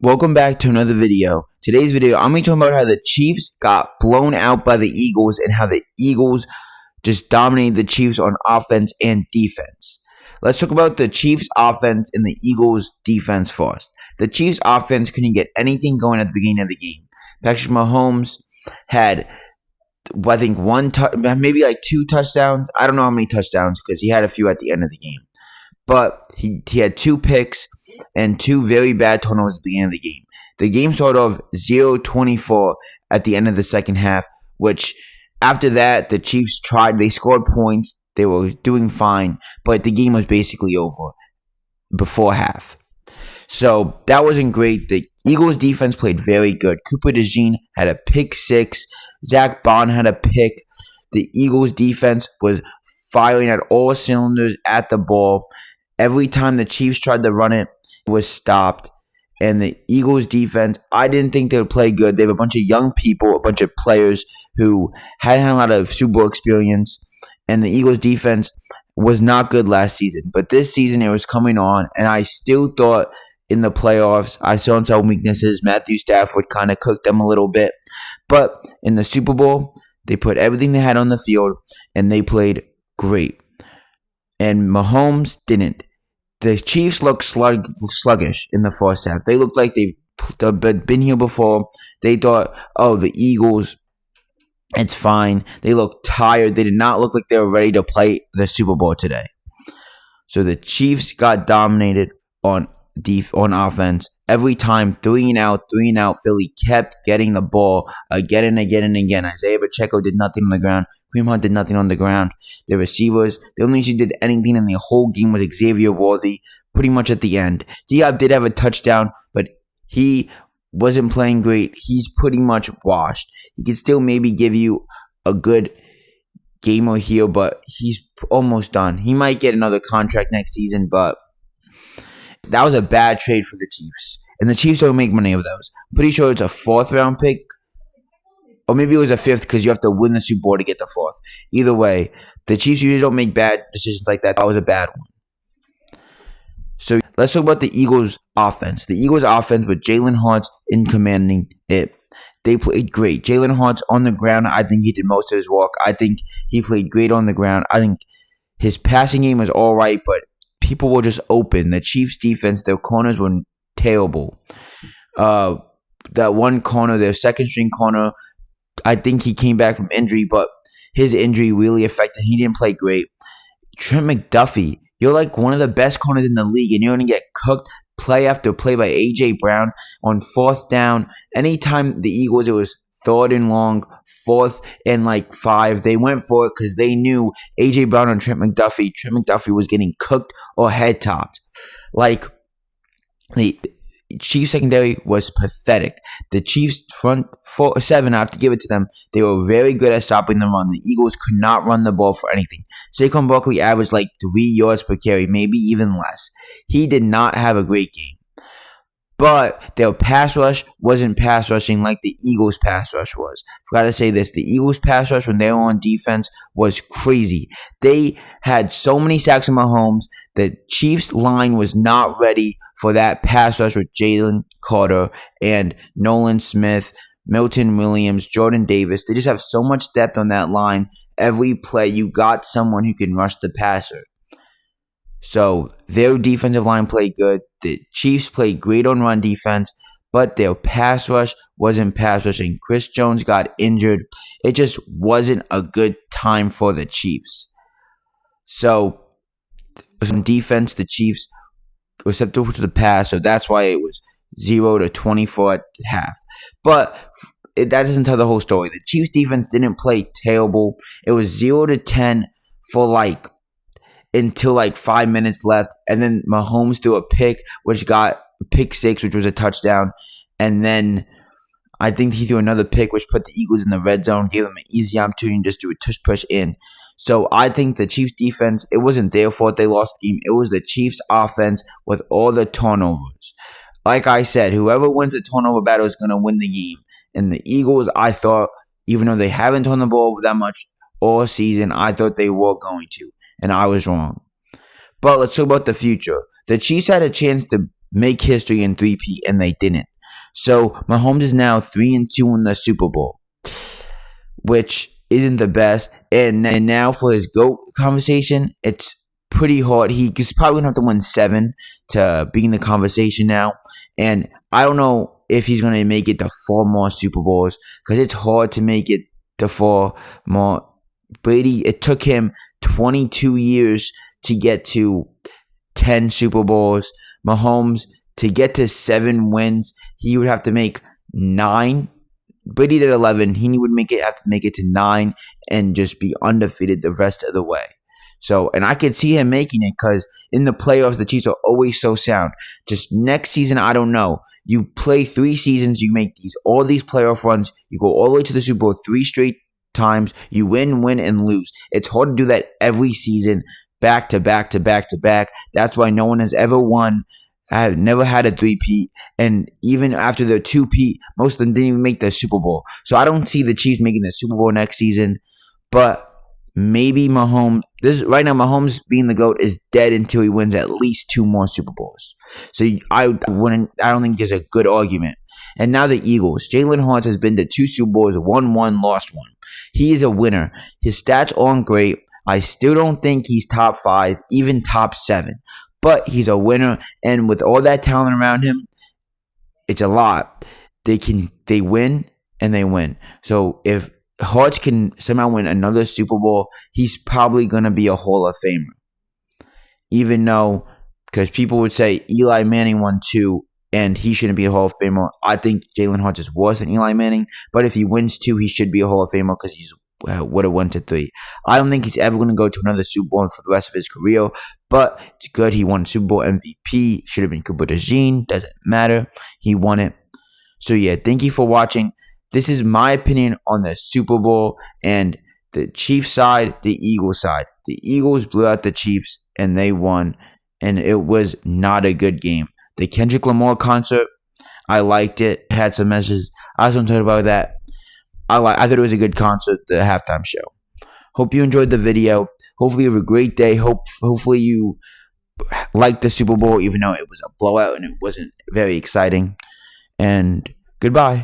Welcome back to another video. Today's video, I'm going to talk about how the Chiefs got blown out by the Eagles and how the Eagles just dominated the Chiefs on offense and defense. Let's talk about the Chiefs offense and the Eagles defense first. The Chiefs offense couldn't get anything going at the beginning of the game. Patrick Mahomes had, I think, maybe like 2 touchdowns. I don't know how many touchdowns because he had a few at the end of the game. But he had 2 picks and 2 very bad turnovers at the beginning of the game. The game started off 0-24 at the end of the second half, which after that, the Chiefs they scored points, they were doing fine, but the game was basically over before half. So that wasn't great. The Eagles defense played very good. Cooper DeJean had a pick 6. Zach Bond had a pick. The Eagles defense was firing at all cylinders at the ball. Every time the Chiefs tried to run it, was stopped. And the Eagles defense, I didn't think they would play good. They have a bunch of young people, a bunch of players who hadn't had a lot of Super Bowl experience. And the Eagles defense was not good last season. But this season it was coming on. And I still thought in the playoffs, I saw some weaknesses. Matthew Stafford kind of cooked them a little bit. But in the Super Bowl, they put everything they had on the field. And they played great. And Mahomes didn't. The Chiefs looked sluggish in the first half. They looked like they've been here before. They thought, oh, the Eagles, it's fine. They looked tired. They did not look like they were ready to play the Super Bowl today. So the Chiefs got dominated on offense. Every time, 3 and out, Philly kept getting the ball again and again and again. Isaiah Pacheco did nothing on the ground. Kareem Hunt did nothing on the ground. The receivers, the only one who did anything in the whole game was Xavier Worthy, pretty much at the end. Diop did have a touchdown, but he wasn't playing great. He's pretty much washed. He could still maybe give you a good game or here, but he's almost done. He might get another contract next season, but that was a bad trade for the Chiefs. And the Chiefs don't make money of those. I'm pretty sure it's a 4th round pick. Or maybe it was a 5th because you have to win the Super Bowl to get the 4th. Either way, the Chiefs usually don't make bad decisions like that. That was a bad one. So let's talk about the Eagles offense. The Eagles offense with Jalen Hurts in commanding it. They played great. Jalen Hurts on the ground, I think he did most of his work. I think he played great on the ground. I think his passing game was all right, but people were just open. The Chiefs defense, their corners were terrible. That one corner, their second string corner, I think he came back from injury, but his injury really affected him. He didn't play great. Trent McDuffie, you're like one of the best corners in the league, and you're going to get cooked play after play by A.J. Brown on 4th down. Anytime the Eagles, it was 3rd and long, 4th and 5. They went for it because they knew A.J. Brown and Trent McDuffie was getting cooked or head topped. The Chiefs secondary was pathetic. The Chiefs front 7, I have to give it to them. They were very good at stopping the run. The Eagles could not run the ball for anything. Saquon Barkley averaged 3 yards per carry, maybe even less. He did not have a great game. But their pass rush wasn't pass rushing like the Eagles' pass rush was. Forgot to say this. The Eagles' pass rush when they were on defense was crazy. They had so many sacks on Mahomes. The Chiefs' line was not ready for that pass rush with Jalen Carter and Nolan Smith, Milton Williams, Jordan Davis. They just have so much depth on that line. Every play, you got someone who can rush the passer. So their defensive line played good. The Chiefs played great on run defense, but their pass rush wasn't pass rushing. Chris Jones got injured. It just wasn't a good time for the Chiefs. So on defense, the Chiefs were susceptible to the pass, so that's why it was 0-24 at half. But that doesn't tell the whole story. The Chiefs defense didn't play terrible. It was 0-10 for until 5 minutes left, and then Mahomes threw a pick, which got pick 6, which was a touchdown, and then I think he threw another pick, which put the Eagles in the red zone, gave them an easy opportunity to just do a tush push in. So I think the Chiefs defense, it wasn't their fault they lost the game. It was the Chiefs offense with all the turnovers. Like I said, whoever wins the turnover battle is going to win the game. And the Eagles, I thought, even though they haven't turned the ball over that much all season, I thought they were going to. And I was wrong. But let's talk about the future. The Chiefs had a chance to make history in 3P, and they didn't. So Mahomes is now 3-2 in the Super Bowl, which isn't the best. And now for his GOAT conversation, it's pretty hard. He's probably gonna have to win 7 to be in the conversation now. And I don't know if he's gonna make it to 4 more Super Bowls, because it's hard to make it to 4 more. Brady, it took him 22 years to get to 10 Super Bowls. Mahomes, to get to 7 wins, he would have to make 9. Brady did 11. He would have to make it to 9 and just be undefeated the rest of the way. So, and I could see him making it, because in the playoffs, the Chiefs are always so sound. Just next season, I don't know. You play 3 seasons, you make all these playoff runs, you go all the way to the Super Bowl 3 straight times, you win, and lose. It's hard to do that every season, back to back to back to back. That's why no one has ever won. I've never had a 3-peat, and even after the 2-peat, most of them didn't even make the Super Bowl. So I don't see the Chiefs making the Super Bowl next season, but maybe Mahomes. Right now, Mahomes being the GOAT is dead until he wins at least 2 more Super Bowls. So I don't think there's a good argument. And now the Eagles. Jalen Hurts has been to 2 Super Bowls, won 1, lost 1. He is a winner. His stats aren't great. I still don't think he's top 5, even top 7. But he's a winner, and with all that talent around him, it's a lot. They win and they win. So if Hurts can somehow win another Super Bowl, he's probably gonna be a Hall of Famer. Even though, because people would say Eli Manning won 2 and he shouldn't be a Hall of Famer. I think Jalen Hurts is worse than Eli Manning, but if he wins 2, he should be a Hall of Famer, because he's would have won to 3. I don't think he's ever going to go to another Super Bowl for the rest of his career, but it's good. He won Super Bowl MVP. Should have been Cooper DeJean. Doesn't matter. He won it. So yeah, thank you for watching. This is my opinion on the Super Bowl and the Chiefs side, the Eagles side. The Eagles blew out the Chiefs and they won, and it was not a good game. The Kendrick Lamar concert, I liked it. It had some messages. I was going to talk about that. I thought it was a good concert, the halftime show. Hope you enjoyed the video. Hopefully you have a great day. Hopefully you liked the Super Bowl, even though it was a blowout and it wasn't very exciting. And goodbye.